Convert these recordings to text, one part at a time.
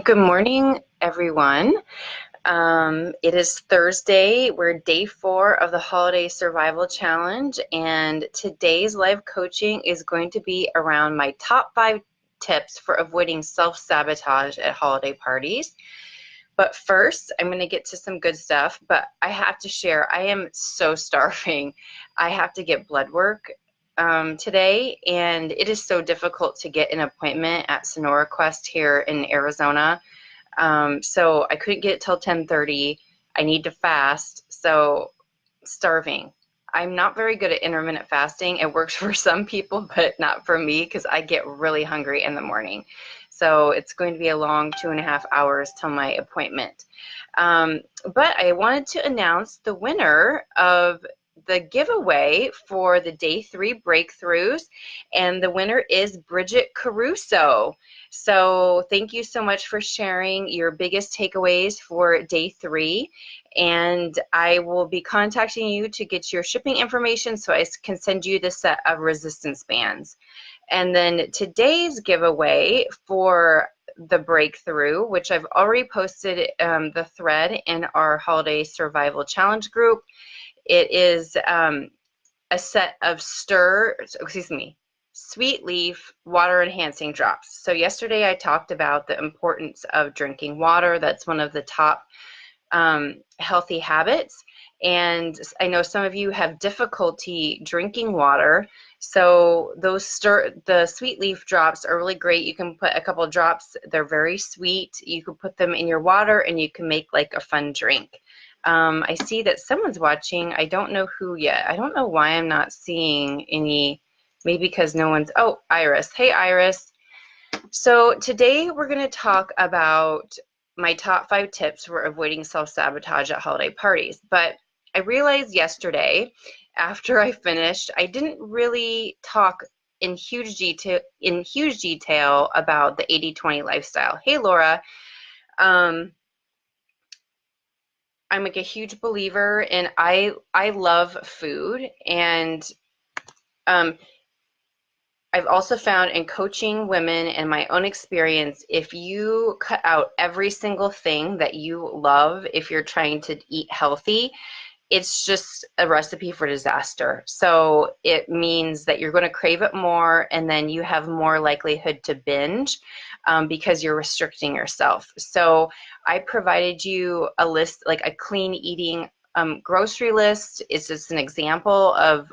Good morning, everyone. It is Thursday. We're day 4 of the Holiday Survival Challenge, and today's live coaching is going to be around my top 5 tips for avoiding self-sabotage at holiday parties. But first, I'm going to get to some good stuff, but I have to share, I am so starving. I have to get blood work today, and it is so difficult to get an appointment at Sonora Quest here in Arizona. So I couldn't get it till 10:30. I need to fast, so starving. I'm not very good at intermittent fasting. It works for some people, but not for me because I get really hungry in the morning. So it's going to be a long 2.5 hours till my appointment. But I wanted to announce the winner of the giveaway for the day 3 breakthroughs, and the winner is Bridget Caruso. So thank you so much for sharing your biggest takeaways for day 3, and I will be contacting you to get your shipping information so I can send you the set of resistance bands. And then today's giveaway for the breakthrough, which I've already posted the thread in our Holiday Survival Challenge group. It is a set of sweet leaf water enhancing drops. So yesterday I talked about the importance of drinking water. That's one of the top healthy habits. And I know some of you have difficulty drinking water. So the sweet leaf drops are really great. You can put a couple drops. They're very sweet. You can put them in your water and you can make like a fun drink. I see that someone's watching. I don't know who yet. I don't know why I'm not seeing any, maybe because no one's, oh, Iris. Hey, Iris. So today we're going to talk about my top 5 tips for avoiding self-sabotage at holiday parties. But I realized yesterday after I finished, I didn't really talk in huge detail about the 80-20 lifestyle. Hey, Laura. I'm like a huge believer and I love food, and I've also found in coaching women and my own experience, if you cut out every single thing that you love, if you're trying to eat healthy, it's just a recipe for disaster. So it means that you're going to crave it more, and then you have more likelihood to binge because you're restricting yourself. So I provided you a list, like a clean eating grocery list. It's just an example of,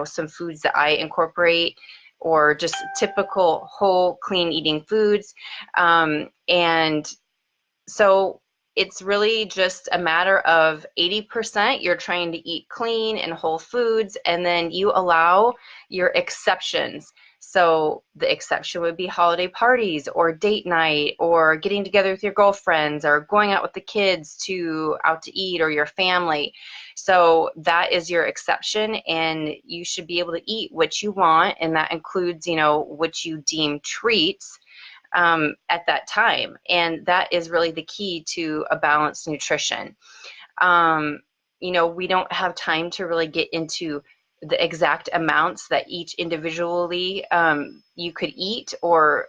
some foods that I incorporate, or just typical whole clean eating foods. And so it's really just a matter of 80% you're trying to eat clean and whole foods, and then you allow your exceptions. So the exception would be holiday parties or date night or getting together with your girlfriends or going out with the kids out to eat, or your family. So that is your exception, and you should be able to eat what you want, and that includes, what you deem treats at that time. And that is really the key to a balanced nutrition. We don't have time to really get into the exact amounts that each individually you could eat, or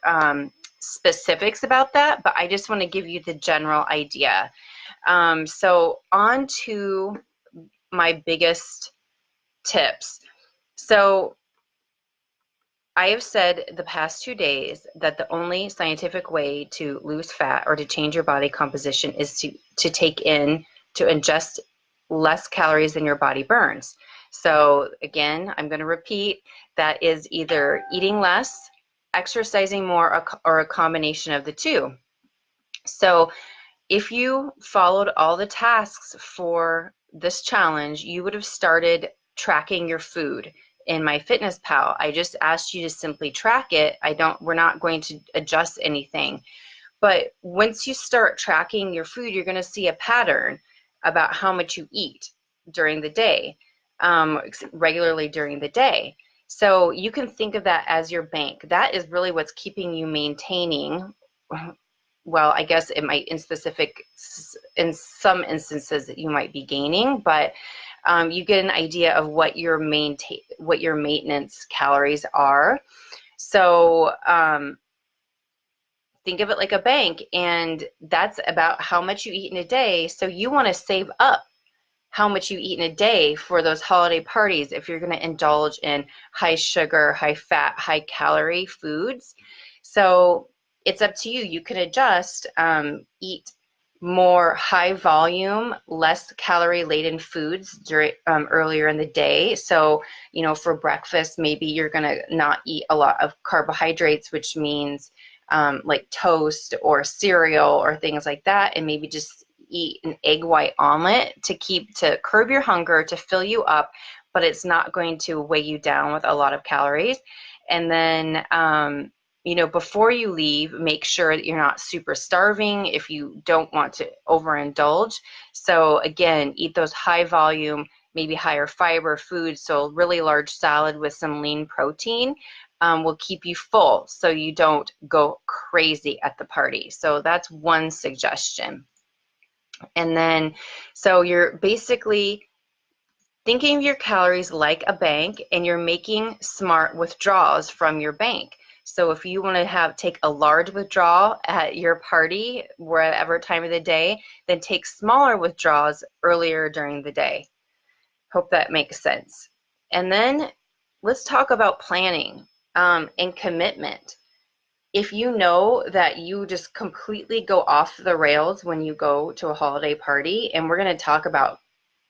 specifics about that, but I just want to give you the general idea. So on to my biggest tips. So I have said the past 2 days that the only scientific way to lose fat or to change your body composition is to ingest less calories than your body burns. So again, I'm going to repeat, that is either eating less, exercising more, or a combination of the two. So if you followed all the tasks for this challenge, you would have started tracking your food. In MyFitnessPal, I just asked you to simply track it. We're not going to adjust anything. But once you start tracking your food, you're going to see a pattern about how much you eat during the day, regularly during the day. So you can think of that as your bank. That is really what's keeping you maintaining. Well, I guess it might, in some instances that you might be gaining, but you get an idea of what your maintenance calories are. So think of it like a bank, and that's about how much you eat in a day. So you want to save up how much you eat in a day for those holiday parties if you're going to indulge in high sugar, high fat, high calorie foods. So it's up to you. You can adjust, eat more high volume, less calorie laden foods during earlier in the day. So, for breakfast, maybe you're going to not eat a lot of carbohydrates, which means like toast or cereal or things like that, and maybe just eat an egg white omelet to curb your hunger, to fill you up, but it's not going to weigh you down with a lot of calories. And then before you leave, make sure that you're not super starving if you don't want to overindulge. So again, eat those high volume, maybe higher fiber foods. So a really large salad with some lean protein will keep you full so you don't go crazy at the party. So that's one suggestion. And then, so you're basically thinking of your calories like a bank, and you're making smart withdrawals from your bank. So if you want to take a large withdrawal at your party, wherever time of the day, then take smaller withdrawals earlier during the day. Hope that makes sense. And then let's talk about planning and commitment. If you know that you just completely go off the rails when you go to a holiday party, and we're going to talk about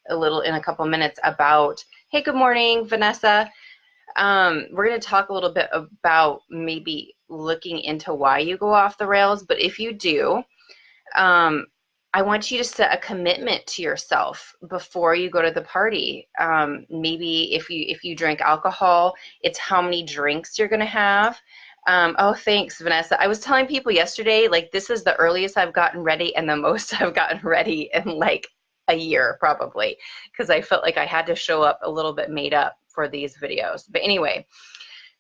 a little in a couple minutes about, hey, good morning, Vanessa. We're going to talk a little bit about maybe looking into why you go off the rails. But if you do, I want you to set a commitment to yourself before you go to the party. Maybe if you drink alcohol, it's how many drinks you're going to have. Oh, thanks, Vanessa. I was telling people yesterday, like, this is the earliest I've gotten ready and the most I've gotten ready in like a year, probably, because I felt like I had to show up a little bit made up for these videos. But anyway,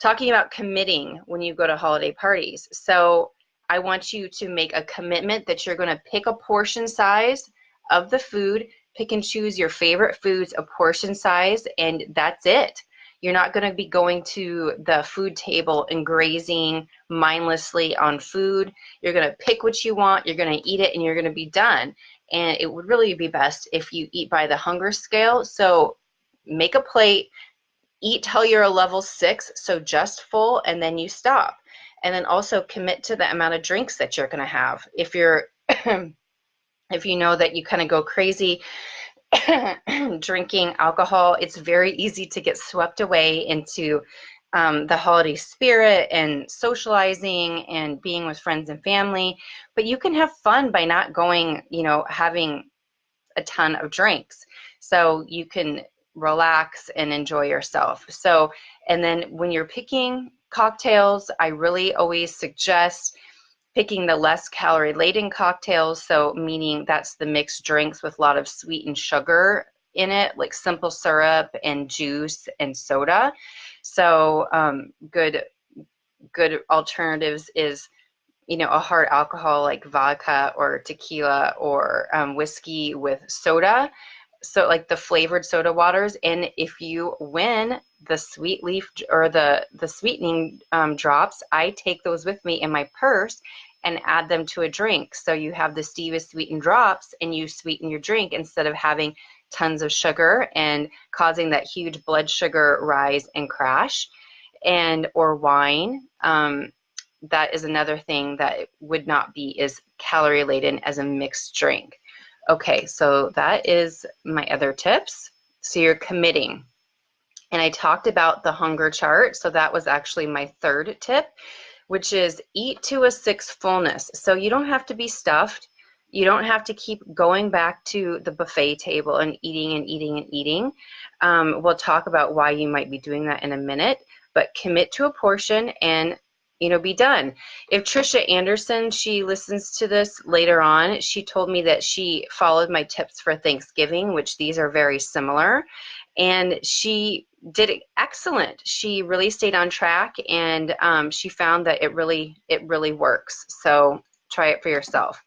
talking about committing when you go to holiday parties. So I want you to make a commitment that you're going to pick a portion size of the food, pick and choose your favorite foods, a portion size, and that's it. You're not going to be going to the food table and grazing mindlessly on food. You're going to pick what you want, you're going to eat it, and you're going to be done. And it would really be best if you eat by the hunger scale. So make a plate, eat till you're a level 6, so just full, and then you stop. And then also commit to the amount of drinks that you're going to have. If you're if you know that you kind of go crazy drinking alcohol, it's very easy to get swept away into the holiday spirit and socializing and being with friends and family. But you can have fun by not going, having a ton of drinks. So you can relax and enjoy yourself. So, and then when you're picking cocktails, I really always suggest picking the less calorie laden cocktails. So meaning that's the mixed drinks with a lot of sweetened sugar in it, like simple syrup and juice and soda. So good alternatives is a hard alcohol like vodka or tequila or whiskey with soda. So like the flavored soda waters. And if you win the sweet leaf or the sweetening drops, I take those with me in my purse and add them to a drink. So you have the Stevia sweetened drops and you sweeten your drink instead of having tons of sugar and causing that huge blood sugar rise and crash. Or wine. That is another thing that would not be as calorie laden as a mixed drink. Okay, so that is my other tips. So you're committing. And I talked about the hunger chart. So that was actually my third tip, which is eat to a 6 fullness. So you don't have to be stuffed. You don't have to keep going back to the buffet table and eating and eating and eating. We'll talk about why you might be doing that in a minute, but commit to a portion and be done. If Trisha Anderson, she listens to this later on, she told me that she followed my tips for Thanksgiving, which these are very similar, and she did excellent. She really stayed on track, and she found that it really works. So try it for yourself.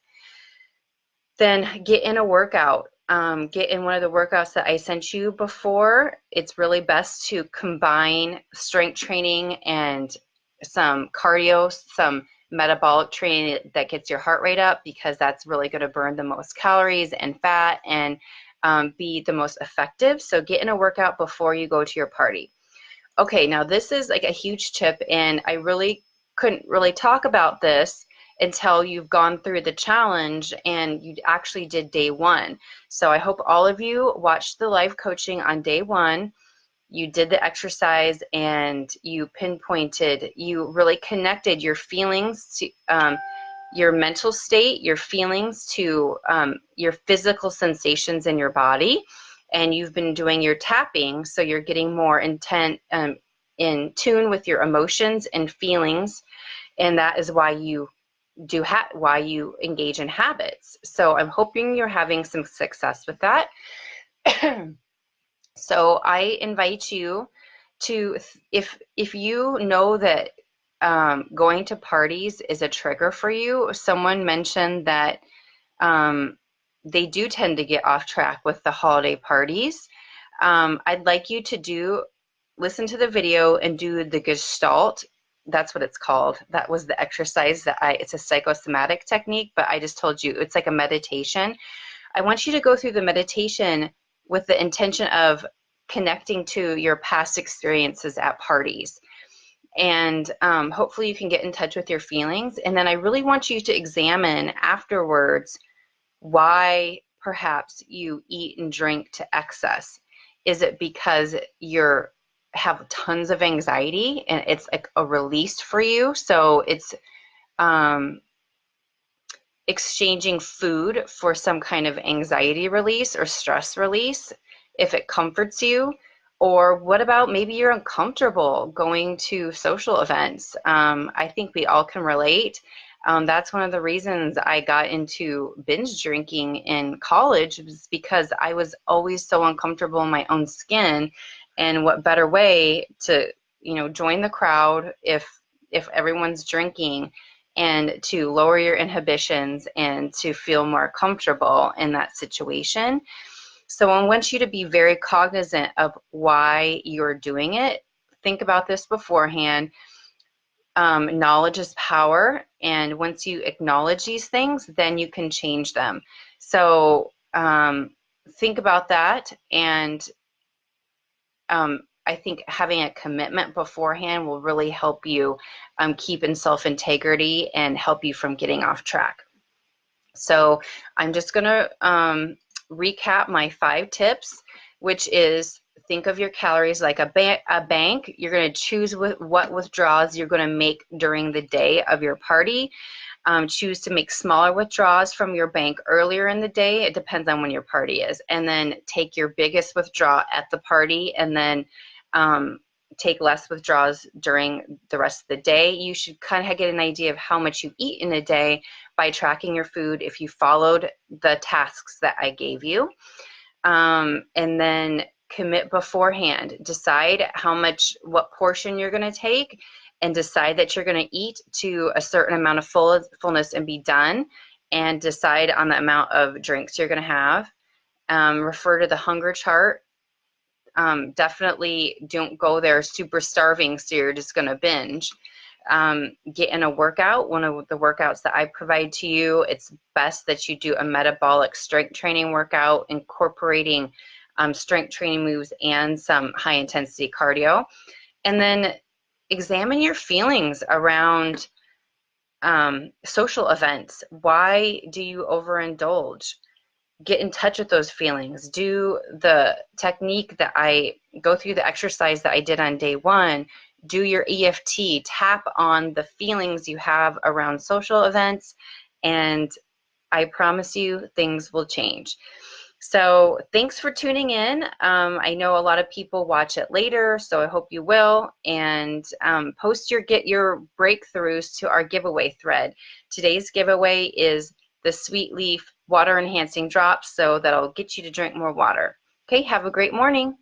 Then get in a workout. Get in one of the workouts that I sent you before. It's really best to combine strength training and some cardio, some metabolic training that gets your heart rate up, because that's really going to burn the most calories and fat and be the most effective. So get in a workout before you go to your party. Okay, now this is like a huge tip, and I really couldn't really talk about this until you've gone through the challenge and you actually did day one. So I hope all of you watched the live coaching on day one. You did the exercise and you pinpointed, you really connected your feelings to your mental state, your feelings to your physical sensations in your body. And you've been doing your tapping, so you're getting more intent in tune with your emotions and feelings, and that is why you why you engage in habits. So I'm hoping you're having some success with that. So I invite you to, if you know that going to parties is a trigger for you. Someone mentioned that they do tend to get off track with the holiday parties. I'd like you to listen to the video and do the Gestalt. That's what it's called. That was the exercise it's a psychosomatic technique, but I just told you it's like a meditation. I want you to go through the meditation with the intention of connecting to your past experiences at parties. And hopefully you can get in touch with your feelings. And then I really want you to examine afterwards why perhaps you eat and drink to excess. Is it because you have tons of anxiety and it's like a release for you? So it's exchanging food for some kind of anxiety release or stress release if it comforts you. Or what about maybe you're uncomfortable going to social events? I think we all can relate. That's one of the reasons I got into binge drinking in college, was because I was always so uncomfortable in my own skin. And what better way to, join the crowd if everyone's drinking, and to lower your inhibitions and to feel more comfortable in that situation. So I want you to be very cognizant of why you're doing it. Think about this beforehand. Knowledge is power, and once you acknowledge these things, then you can change them. So think about that, and I think having a commitment beforehand will really help you keep in self-integrity and help you from getting off track. So I'm just going to recap my 5 tips, which is think of your calories like a bank. You're going to choose what withdrawals you're going to make during the day of your party. Choose to make smaller withdrawals from your bank earlier in the day. It depends on when your party is. And then take your biggest withdrawal at the party, and then take less withdrawals during the rest of the day. You should kind of get an idea of how much you eat in a day by tracking your food if you followed the tasks that I gave you. And then commit beforehand. Decide what portion you're going to take, and decide that you're going to eat to a certain amount of fullness and be done, and decide on the amount of drinks you're going to have. Refer to the hunger chart. Definitely don't go there super starving so you're just going to binge. Get in a workout, one of the workouts that I provide to you. It's best that you do a metabolic strength training workout incorporating strength training moves and some high intensity cardio. And then examine your feelings around social events. Why do you overindulge? Get in touch with those feelings. Do the technique that I go through, the exercise that I did on day one. Do your EFT. Tap on the feelings you have around social events, and I promise you things will change. So thanks for tuning in. I know a lot of people watch it later, so I hope you will. And get your breakthroughs to our giveaway thread. Today's giveaway is the Sweet Leaf water enhancing drops, so that'll get you to drink more water. Okay, have a great morning.